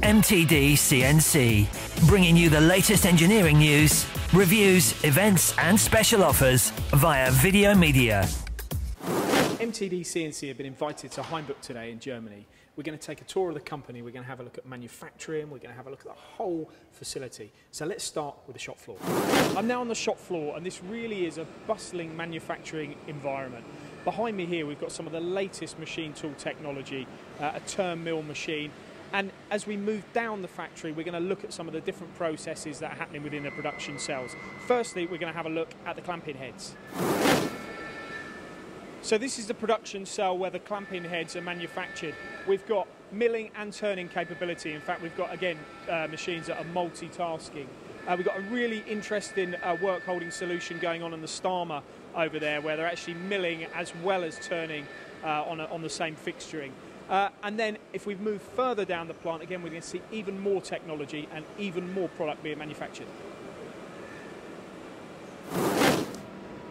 MTDCNC, bringing you the latest engineering news, reviews, events and special offers via video media. MTDCNC have been invited to Hainbuch today in Germany. We're going to take a tour of the company, we're going to have a look at manufacturing, we're going to have a look at the whole facility. So let's start with the shop floor. I'm now on the shop floor and this really is a bustling manufacturing environment. Behind me here we've got some of the latest machine tool technology, a turn mill machine. And as we move down the factory, we're going to look at some of the different processes that are happening within the production cells. Firstly, we're going to have a look at the clamping heads. So this is the production cell where the clamping heads are manufactured. We've got milling and turning capability. In fact, we've got, again, machines that are multitasking. We've got a really interesting work holding solution going on the Starmer over there, where they're actually milling as well as turning on the same fixturing. And then if we move further down the plant, again, we're going to see even more technology and even more product being manufactured.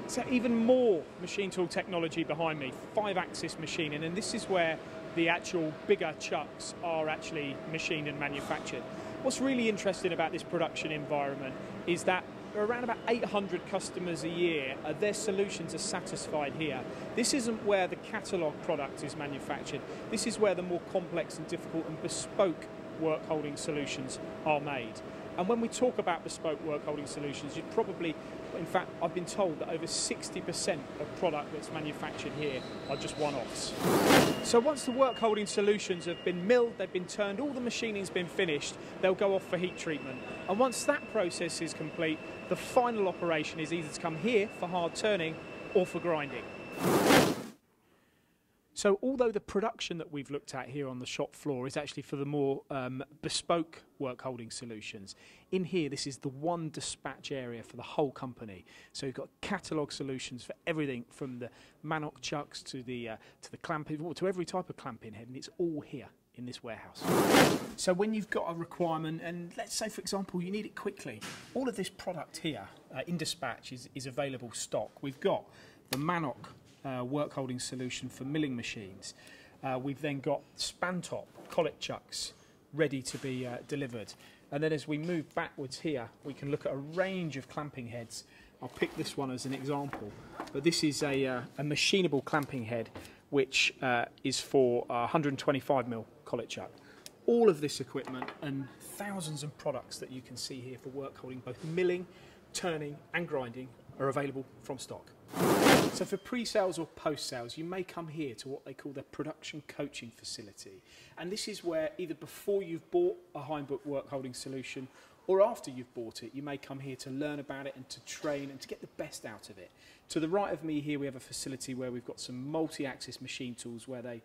So even more machine tool technology behind me, 5-axis machining, and this is where the actual bigger chucks are actually machined and manufactured. What's really interesting about this production environment is that around about 800 customers a year, their solutions are satisfied here. This isn't where the catalogue product is manufactured. This is where the more complex and difficult and bespoke work holding solutions are made. And when we talk about bespoke work holding solutions, you'd probably, in fact, I've been told that over 60% of product that's manufactured here are just one-offs. So once the work holding solutions have been milled, they've been turned, all the machining's been finished, they'll go off for heat treatment. And once that process is complete, the final operation is either to come here for hard turning or for grinding. So although the production that we've looked at here on the shop floor is actually for the more bespoke work holding solutions, in here this is the one dispatch area for the whole company. So you've got catalogue solutions for everything from the Mannock chucks to the clamping, to every type of clamping head, and it's all here in this warehouse. So when you've got a requirement, and let's say for example you need it quickly, all of this product here in dispatch is available stock. We've got the Mannock work holding solution for milling machines. We've then got span-top collet chucks ready to be delivered. And then as we move backwards here, we can look at a range of clamping heads. I'll pick this one as an example, but this is a machinable clamping head which is for 125mm collet chuck. All of this equipment and thousands of products that you can see here for work holding, both milling, turning and grinding, are available from stock. So for pre-sales or post-sales, you may come here to what they call their production coaching facility. And this is where either before you've bought a Hainbuch work holding solution or after you've bought it, you may come here to learn about it and to train and to get the best out of it. To the right of me here, we have a facility where we've got some multi-axis machine tools where they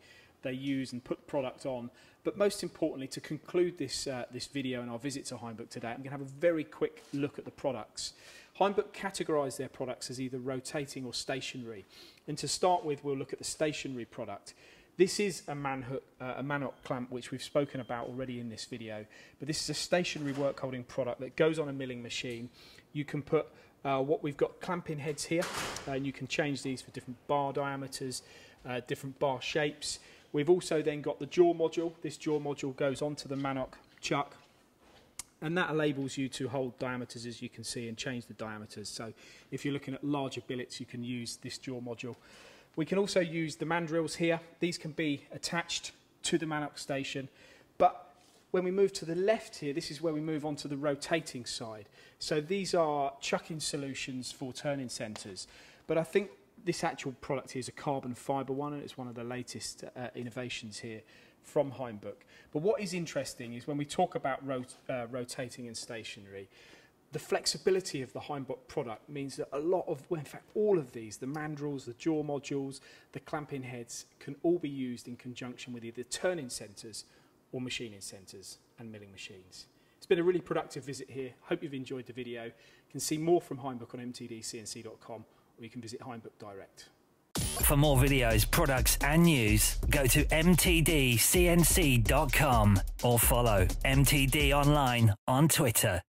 use and put product on. But most importantly, to conclude this video and our visit to Hainbuch today, I'm going to have a very quick look at the products. Hainbuch categorise their products as either rotating or stationary. And to start with, we'll look at the stationary product. This is a Mannock clamp, which we've spoken about already in this video. But this is a stationary work holding product that goes on a milling machine. You can put what we've got clamping heads here, and you can change these for different bar diameters, different bar shapes. We've also then got the jaw module. This jaw module goes onto the Mannock chuck, and that enables you to hold diameters, as you can see, and change the diameters. So if you're looking at larger billets, you can use this jaw module. We can also use the mandrills here. These can be attached to the Mannock station. But when we move to the left here, this is where we move on to the rotating side. So these are chucking solutions for turning centres. But I think this actual product here is a carbon fibre one, and it's one of the latest innovations here from Hainbuch. But what is interesting is when we talk about rotating and stationary, the flexibility of the Hainbuch product means that a lot of, well, in fact all of these, the mandrels, the jaw modules, the clamping heads, can all be used in conjunction with either turning centres or machining centres and milling machines. It's been a really productive visit here. Hope you've enjoyed the video. You can see more from Hainbuch on mtdcnc.com, or you can visit Hainbuch direct. For more videos, products and news, go to mtdcnc.com or follow MTD Online on Twitter.